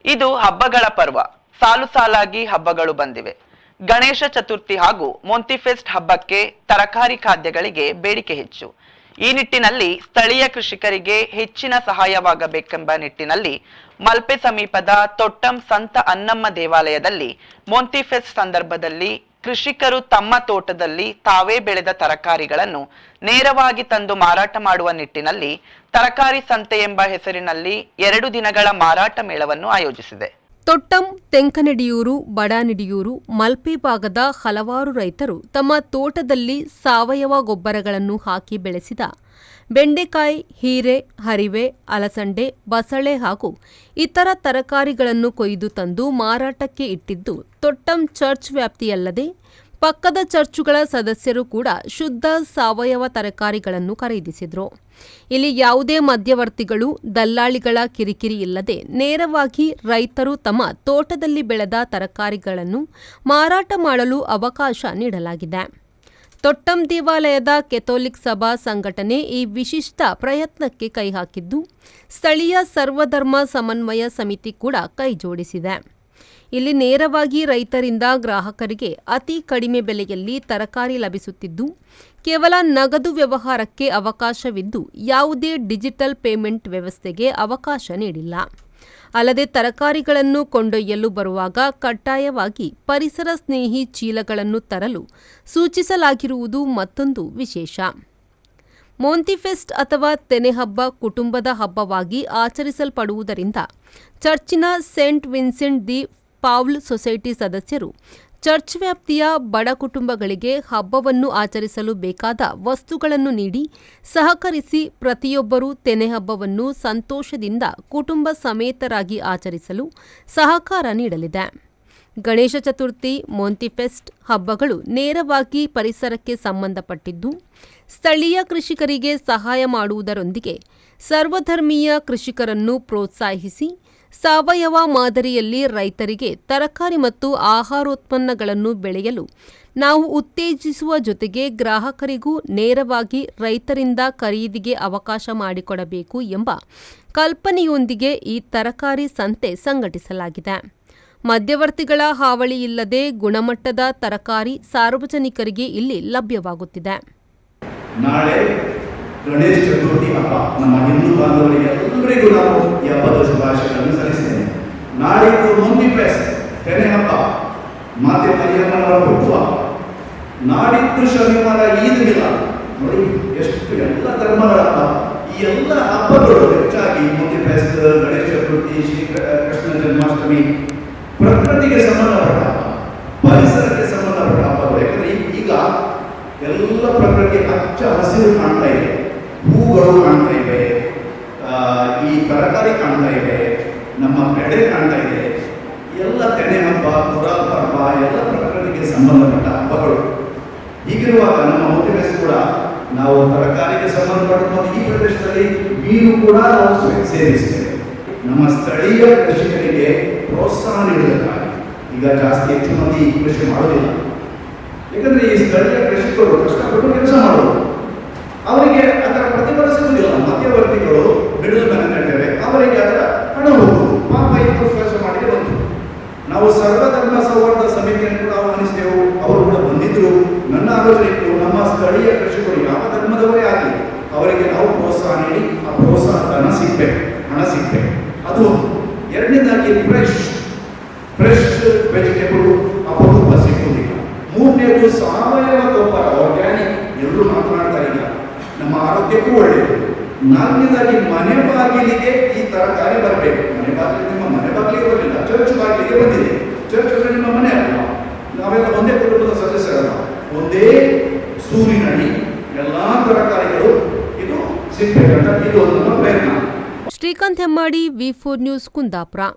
ಇದು ಹಬ್ಬಗಳ ಪರ್ವ. ಸಾಲು ಸಾಲಾಗಿ ಹಬ್ಬಗಳು ಬಂದಿವೆ. ಗಣೇಶ ಚತುರ್ಥಿ ಹಾಗೂ ಮೊಂತಿಫೆಸ್ಟ್ ಹಬ್ಬಕ್ಕೆ ತರಕಾರಿ ಖಾದ್ಯಗಳಿಗೆ ಬೇಡಿಕೆ ಹೆಚ್ಚು. ಈ ನಿಟ್ಟಿನಲ್ಲಿ ಸ್ಥಳೀಯ ಕೃಷಿಕರಿಗೆ ಹೆಚ್ಚಿನ ಸಹಾಯವಾಗಬೇಕೆಂಬ ನಿಟ್ಟಿನಲ್ಲಿ ಮಲ್ಪೆ ಸಮೀಪದ ತೊಟ್ಟಂ ಸಂತ ಅನ್ನಮ್ಮ ದೇವಾಲಯದಲ್ಲಿ ಮೊಂತಿಫೆಸ್ಟ್ ಸಂದರ್ಭದಲ್ಲಿ ಕೃಷಿಕರು ತಮ್ಮ ತೋಟದಲ್ಲಿ ತಾವೇ ಬೆಳೆದ ತರಕಾರಿಗಳನ್ನು ನೇರವಾಗಿ ತಂದು ಮಾರಾಟ ಮಾಡುವ ನಿಟ್ಟಿನಲ್ಲಿ ತರಕಾರಿ ಸಂತೆ ಎಂಬ ಹೆಸರಿನಲ್ಲಿ 2 ದಿನಗಳ ಮಾರಾಟ ಮೇಳವನ್ನು ಆಯೋಜಿಸಿದೆ. ತೊಟ್ಟಂ, ತೆಂಕನಡಿಯೂರು, ಬಡಾನಿಡಿಯೂರು, ಮಲ್ಪೆ ಭಾಗದ ಹಲವಾರು ರೈತರು ತಮ್ಮ ತೋಟದಲ್ಲಿ ಸಾವಯವ ಗೊಬ್ಬರಗಳನ್ನು ಹಾಕಿ ಬೆಳೆಸಿದ ಬೆಂಡೆಕಾಯಿ, ಹೀರೆ, ಹರಿವೆ, ಅಲಸಂಡೆ, ಬಸಳೆ ಹಾಗೂ ಇತರ ತರಕಾರಿಗಳನ್ನು ಕೊಯ್ದು ತಂದು ಮಾರಾಟಕ್ಕೆ ಇಟ್ಟಿದ್ದು ತೊಟ್ಟಂ ಚರ್ಚ್ ವ್ಯಾಪ್ತಿಯಲ್ಲದೆ ಪಕ್ಕದ ಚರ್ಚುಗಳ ಸದಸ್ಯರು ಕೂಡ ಶುದ್ಧ ಸಾವಯವ ತರಕಾರಿಗಳನ್ನು ಖರೀದಿಸಿದರು. ಇಲ್ಲಿ ಯಾವುದೇ ಮಧ್ಯವರ್ತಿಗಳು, ದಲ್ಲಾಳಿಗಳ ಕಿರಿಕಿರಿ ಇಲ್ಲದೆ ನೇರವಾಗಿ ರೈತರು ತಮ್ಮ ತೋಟದಲ್ಲಿ ಬೆಳೆದ ತರಕಾರಿಗಳನ್ನು ಮಾರಾಟ ಮಾಡಲು ಅವಕಾಶ ನೀಡಲಾಗಿದೆ. ತೊಟ್ಟಂ ದೇವಾಲಯದ ಕೆಥೋಲಿಕ್ ಸಭಾ ಸಂಘಟನೆ ಈ ವಿಶಿಷ್ಟ ಪ್ರಯತ್ನಕ್ಕೆ ಕೈಹಾಕಿದ್ದು, ಸ್ಥಳೀಯ ಸರ್ವಧರ್ಮ ಸಮನ್ವಯ ಸಮಿತಿ ಕೂಡ ಕೈಜೋಡಿಸಿದೆ. ಇಲ್ಲಿ ನೇರವಾಗಿ ರೈತರಿಂದ ಗ್ರಾಹಕರಿಗೆ ಅತಿ ಕಡಿಮೆ ಬೆಲೆಯಲ್ಲಿ ತರಕಾರಿ ಲಭಿಸುತ್ತಿದ್ದು, ಕೇವಲ ನಗದು ವ್ಯವಹಾರಕ್ಕೆ ಅವಕಾಶವಿದ್ದು ಯಾವುದೇ ಡಿಜಿಟಲ್ ಪೇಮೆಂಟ್ ವ್ಯವಸ್ಥೆಗೆ ಅವಕಾಶ ನೀಡಿಲ್ಲ. ಅಲ್ಲದೆ ತರಕಾರಿಗಳನ್ನು ಕೊಂಡೊಯ್ಯಲು ಬರುವಾಗ ಕಡ್ಡಾಯವಾಗಿ ಪರಿಸರ ಸ್ನೇಹಿ ಚೀಲಗಳನ್ನು ತರಲು ಸೂಚಿಸಲಾಗಿರುವುದು ಮತ್ತೊಂದು ವಿಶೇಷ. ಮೊಂತಿಫೆಸ್ಟ್ ಅಥವಾ ತೆನೆ ಹಬ್ಬ ಕುಟುಂಬದ ಹಬ್ಬವಾಗಿ ಆಚರಿಸಲ್ಪಡುವುದರಿಂದ ಚರ್ಚಿನ Saint Vincent the Paul society ಸದಸ್ಯರು ಚರ್ಚ್ ವ್ಯಾಪ್ತಿಯ ಬಡ ಕುಟುಂಬಗಳಿಗೆ ಹಬ್ಬವನ್ನು ಆಚರಿಸಲು ಬೇಕಾದ ವಸ್ತುಗಳನ್ನು ನೀಡಿ ಸಹಕರಿಸಿ ಪ್ರತಿಯೊಬ್ಬರೂ ತೆನೆ ಹಬ್ಬವನ್ನು ಸಂತೋಷದಿಂದ ಕುಟುಂಬ ಸಮೇತರಾಗಿ ಆಚರಿಸಲು ಸಹಕಾರ ನೀಡಲಿದೆ. ಗಣೇಶ ಚತುರ್ಥಿ, ಮೊಂತಿಫೆಸ್ಟ್ ಹಬ್ಬಗಳು ನೇರವಾಗಿ ಪರಿಸರಕ್ಕೆ ಸಂಬಂಧಪಟ್ಟಿದ್ದು, ಸ್ಥಳೀಯ ಕೃಷಿಕರಿಗೆ ಸಹಾಯ ಮಾಡುವುದರೊಂದಿಗೆ ಸರ್ವಧರ್ಮೀಯ ಕೃಷಿಕರನ್ನು ಪ್ರೋತ್ಸಾಹಿಸಿ ಸಾವಯವ ಮಾದರಿಯಲ್ಲಿ ರೈತರಿಗೆ ತರಕಾರಿ ಮತ್ತು ಆಹಾರೋತ್ಪನ್ನಗಳನ್ನು ಬೆಳೆಯಲು ನಾವು ಉತ್ತೇಜಿಸುವ ಜೊತೆಗೆ ಗ್ರಾಹಕರಿಗೂ ನೇರವಾಗಿ ರೈತರಿಂದ ಖರೀದಿಗೆ ಅವಕಾಶ ಮಾಡಿಕೊಡಬೇಕು ಎಂಬ ಕಲ್ಪನೆಯೊಂದಿಗೆ ಈ ತರಕಾರಿ ಸಂತೆ ಸಂಘಟಿಸಲಾಗಿದೆ. ಮಧ್ಯವರ್ತಿಗಳ ಹಾವಳಿ ಇಲ್ಲದೆ ಗುಣಮಟ್ಟದ ತರಕಾರಿ ಸಾರ್ವಜನಿಕರಿಗೆ ಇಲ್ಲಿ ಲಭ್ಯವಾಗುತ್ತಿದೆ. ನಾಳೆ ಗಣೇಶ ಚತುರ್ಥಿ ಹಬ್ಬ. ನಮ್ಮ ಹಿಂದೂ ಬಾಂಧವರಿಗೆ ಎಲ್ಲರಿಗೂ ನಾವು ಈ ಹಬ್ಬದ ಶುಭಾಶಯಗಳನ್ನು ಸಲ್ಲಿಸ್ತೇನೆ. ನಾಳಿದ್ದು ಮೊಂತಿಫೆಸ್ಟ್ ತೆನೆ ಹಬ್ಬ, ಮಾತೆ ಮರಿಯಮ್ಮನವರ ಹುಟ್ಟುವ. ನಾಡಿದ್ದು ಶನಿವಾರ ಈದ್ ಮಿಲಾದ್. ನೋಡಿ ಎಷ್ಟು ಎಲ್ಲ ಧರ್ಮಗಳ ಈ ಎಲ್ಲ ಹಬ್ಬಗಳು ಹೆಚ್ಚಾಗಿ ಮೊಂತಿಫೆಸ್ಟ್, ಗಣೇಶ ಚತುರ್ಥಿ, ಶ್ರೀ ಕೃಷ್ಣ ಜನ್ಮಾಷ್ಟಮಿ ಪ್ರಕೃತಿಗೆ ಸಂಬಂಧಪಟ್ಟ ಹಬ್ಬ, ಪರಿಸರಕ್ಕೆ ಸಂಬಂಧಪಟ್ಟ ಹಬ್ಬಗಳು. ಯಾಕಂದ್ರೆ ಈಗ ಎಲ್ಲ ಪ್ರಕೃತಿ ಹಚ್ಚ ಹಸಿರು ಕಾಣ್ತಾ ಇದೆ, ಹೂಗಳು ಕಾಣ್ತಾ ಇವೆ, ಈ ತರಕಾರಿ ಕಾಣ್ತಾ ಇದೆ, ನಮ್ಮ ಬೆಳೆ ಕಾಣ್ತಾ ಇದೆ. ಎಲ್ಲ ತೆನೆ ಹಬ್ಬ, ಕುರಾಲ್ ಹಬ್ಬ ಎಲ್ಲ ಪ್ರಕೃತಿಗೆ ಸಂಬಂಧಪಟ್ಟ ಹಬ್ಬಗಳು. ಹೀಗಿರುವಾಗ ನಮ್ಮ ಮೊಂತಿಫೆಸ್ಟ್ ಕೂಡ ನಾವು ತರಕಾರಿಗೆ ಸಂಬಂಧಪಟ್ಟ ಈ ಪ್ರದೇಶದಲ್ಲಿ ಮೀನು ಕೂಡ ನಾವು ಸೇರಿಸ್ತೇವೆ. ನಮ್ಮ ಸ್ಥಳೀಯ ಕೃಷಿಕರಿಗೆ ಪ್ರೋತ್ಸಾಹ ನೀಡಬೇಕಾಗಿ ಈಗ ಜಾಸ್ತಿ ಹೆಚ್ಚು ಮಂದಿ ಕೃಷಿ ಮಾಡೋದಿಲ್ಲ. ಯಾಕಂದ್ರೆ ಈ ಸ್ಥಳೀಯ ಕೃಷಿಕರು ಕಷ್ಟಪಟ್ಟು ಕೆಲಸ ಮಾಡೋದು, ಅವರಿಗೆ ಅದರ ಪ್ರತಿಫಲ ಸಿಗುವುದಿಲ್ಲ. ಮಧ್ಯವರ್ತಿಗಳು ಮಿಡಲ್ ಮ್ಯಾನ್ ಅಂತೇವೆ, ಅವರಿಗೆ ಅದರ ಹಣ ಹೋಗುವುದು. ಪಾಪ ಇಬ್ಬರು ಕೆಲಸ ಮಾಡಿ ಬಂತು. ನಾವು ಸರ್ವಧರ್ಮ ಸೌಹಾರ್ದ ಸಮಿತಿಯನ್ನು ಕೂಡ ಆಹ್ವಾನಿಸಿದೆವು, ಅವರು ಕೂಡ ಬಂದಿದ್ರು. ನನ್ನ ಆಲೋಚನೆ ಇತ್ತು, ನಮ್ಮ ಸ್ಥಳೀಯ ಕೃಷಿಕರು ಯಾವ ಧರ್ಮದವರೇ ಆಗಲಿ ಅವರಿಗೆ ನಾವು ಪ್ರೋತ್ಸಾಹ ನೀಡಿ ಆ ಪ್ರೋತ್ಸಾಹ ಹಣ ಸಿಗ್ಬೇಕು. ಅದು ಎರಡನೇದಾಗಿ ಫ್ರೆಶ್ ವೆಜಿಟೇಬಲ್ ಅಪರೂಪ ಸಿಗುವುದಿಲ್ಲ. ಮೂರನೇದು ಸಾವಯವ ಗೊಬ್ಬರ, ಆರ್ಗ್ಯಾನಿಕ್. ಎಲ್ಲರೂ ಮಾತನಾಡ್ತಾ ಇಲ್ಲ, ನಮ್ಮ ಆರೋಗ್ಯಕ್ಕೂ ಒಳ್ಳೆಯದು. ನಾಲ್ಕನೇದಾಗಿ ಮನೆ ಬಾಗಿಲಿಗೆ ಈ ತರಕಾರಿ ಬರಬೇಕು. ಮನೆ ಬಾಗಿಲಿಗೆ, ನಿಮ್ಮ ಮನೆ ಬಾಗಿಲಿಗೆ ಬರಲಿಲ್ಲ, ಚರ್ಚ್ ಬಾಗಿಲಿಗೆ ಬಂದಿದೆ. ಚರ್ಚ್ ಅಂದ್ರೆ ನಿಮ್ಮ ಮನೆ ಅಲ್ಲ, ನಾವೆಲ್ಲ ಒಂದೇ ಕುಟುಂಬದ ಸದಸ್ಯರಲ್ಲ, ಒಂದೇ ಸೂರಿನಡಿ ಎಲ್ಲಾ ತರಕಾರಿಗಳು ಇದು ಸಿಗ್ಬೇಕಂತ ಇದು ನಮ್ಮ ಪ್ರಯತ್ನ. ಶ್ರೀಕಾಂತ್ ಹೆಮ್ಮಾಡಿ, ವಿ4 ನ್ಯೂಸ್, ಕುಂದಾಪುರ.